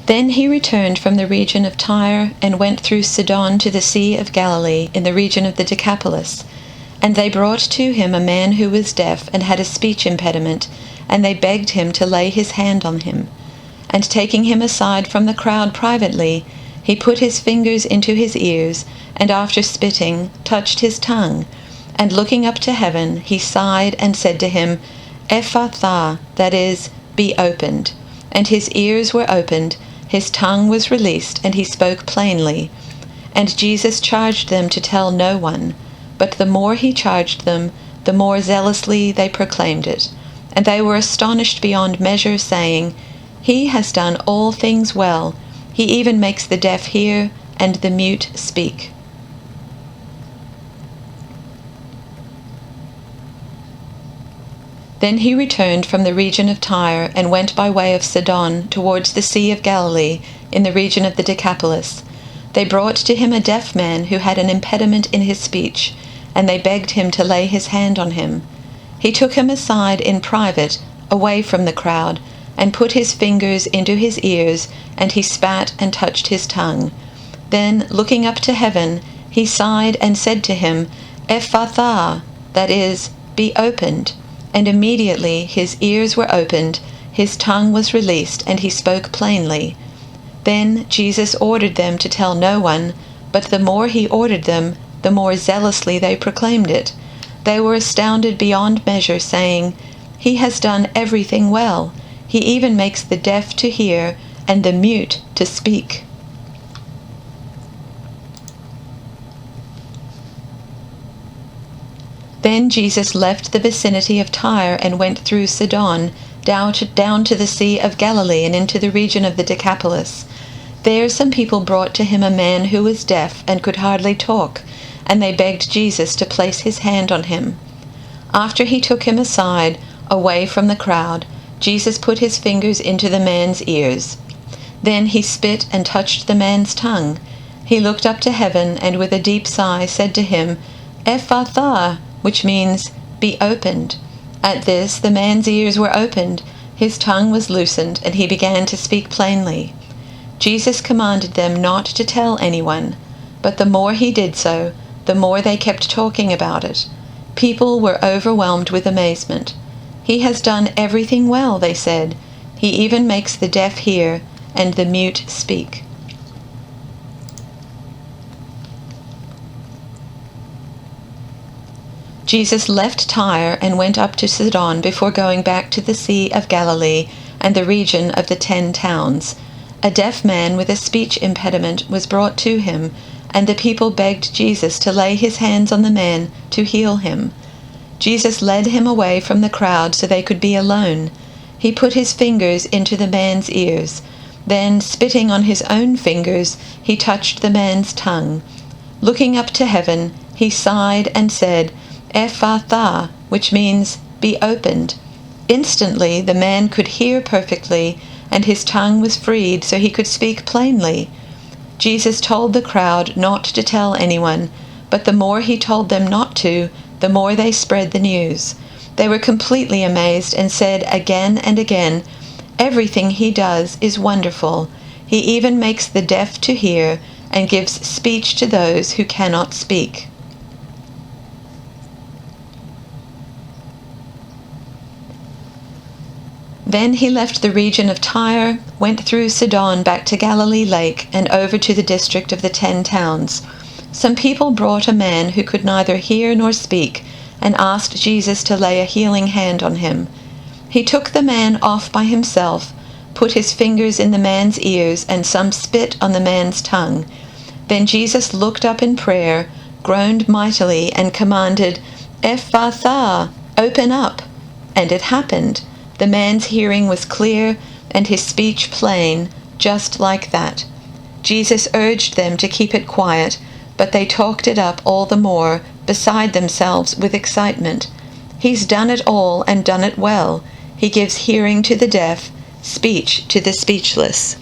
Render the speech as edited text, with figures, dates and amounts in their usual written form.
Then he returned from the region of Tyre and went through Sidon to the Sea of Galilee in the region of the Decapolis. And they brought to him a man who was deaf and had a speech impediment, and they begged him to lay his hand on him. And taking him aside from the crowd privately, he put his fingers into his ears, and after spitting, touched his tongue. And looking up to heaven, he sighed and said to him, Ephphatha, that is, be opened. And his ears were opened, his tongue was released, and he spoke plainly. And Jesus charged them to tell no one. But the more he charged them, the more zealously they proclaimed it. And they were astonished beyond measure, saying, He has done all things well. He even makes the deaf hear, and the mute speak. Then he returned from the region of Tyre and went by way of Sidon towards the Sea of Galilee in the region of the Decapolis. They brought to him a deaf man who had an impediment in his speech, and they begged him to lay his hand on him. He took him aside in private, away from the crowd, and put his fingers into his ears, and he spat and touched his tongue. Then, looking up to heaven, he sighed and said to him, Ephphatha, that is, be opened. And immediately his ears were opened, his tongue was released, and he spoke plainly. Then Jesus ordered them to tell no one, but the more he ordered them, the more zealously they proclaimed it. They were astounded beyond measure, saying, He has done everything well. He even makes the deaf to hear, and the mute to speak. Then Jesus left the vicinity of Tyre and went through Sidon, down to the Sea of Galilee and into the region of the Decapolis. There some people brought to him a man who was deaf and could hardly talk, and they begged Jesus to place his hand on him. After he took him aside, away from the crowd, Jesus put his fingers into the man's ears. Then he spit and touched the man's tongue. He looked up to heaven and with a deep sigh said to him, Ephphatha, which means, be opened. At this the man's ears were opened, his tongue was loosened, and he began to speak plainly. Jesus commanded them not to tell anyone, but the more he did so, the more they kept talking about it. People were overwhelmed with amazement. He has done everything well, they said. He even makes the deaf hear, and the mute speak. Jesus left Tyre and went up to Sidon before going back to the Sea of Galilee and the region of the 10 towns. A deaf man with a speech impediment was brought to him, and the people begged Jesus to lay his hands on the man to heal him. Jesus led him away from the crowd so they could be alone. He put his fingers into the man's ears. Then, spitting on his own fingers, he touched the man's tongue. Looking up to heaven, he sighed and said, Ephphatha, which means, be opened. Instantly the man could hear perfectly, and his tongue was freed so he could speak plainly. Jesus told the crowd not to tell anyone, but the more he told them not to, the more they spread the news. They were completely amazed and said again and again, Everything he does is wonderful. He even makes the deaf to hear and gives speech to those who cannot speak. Then he left the region of Tyre, went through Sidon back to Galilee Lake, and over to the district of the 10 towns. Some people brought a man who could neither hear nor speak, and asked Jesus to lay a healing hand on him. He took the man off by himself, put his fingers in the man's ears, and some spit on the man's tongue. Then Jesus looked up in prayer, groaned mightily, and commanded, Ephphatha, open up. And it happened. The man's hearing was clear, and his speech plain, just like that. Jesus urged them to keep it quiet, but they talked it up all the more, beside themselves with excitement. He's done it all and done it well. He gives hearing to the deaf, speech to the speechless.